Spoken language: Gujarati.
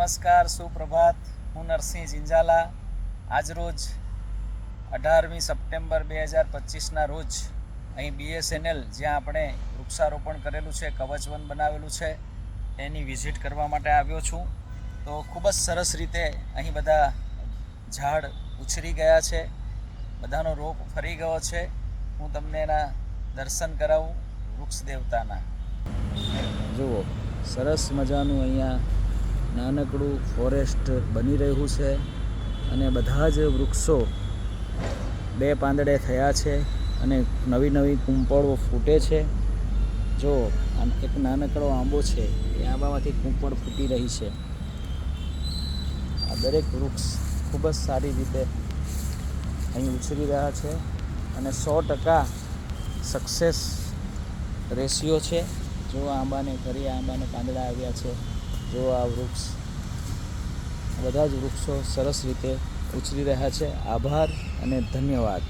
નમસ્કાર, સુપ્રભાત. હું નરસિંહ જિંજાલા. આજરોજ 18મી સપ્ટેમ્બર 2025ના રોજ અહીં BSNL જ્યાં આપણે વૃક્ષારોપણ કરેલું છે, કવચવન બનાવેલું છે, એની વિઝિટ કરવા માટે આવ્યો છું. તો ખૂબ જ સરસ રીતે અહીં બધા ઝાડ ઉછરી ગયા છે, બધાનો રોપ ફરી ગયો છે. હું તમને એના દર્શન કરાવું વૃક્ષ દેવતાના. જુઓ, સરસ મજાનું અહીંયા નાનકડું ફોરેસ્ટ બની રહ્યું છે અને બધા જ વૃક્ષો બે પાંદડે થયા છે અને નવી નવી કૂંપળો ફૂટે છે. જો એક નાનકડો આંબો છે, એ આંબામાંથી કૂંપળ ફૂટી રહી છે. આ દરેક વૃક્ષ ખૂબ જ સારી રીતે અહીં ઉછરી રહ્યા છે અને 100% સક્સેસ રેશિયો છે. જો આંબાને ફરી આંબાને પાંદડા આવ્યા છે. જો આ વૃક્ષ, બધા જ વૃક્ષો સરસ રીતે ઉછરી રહ્યા છે. આભાર અને ધન્યવાદ.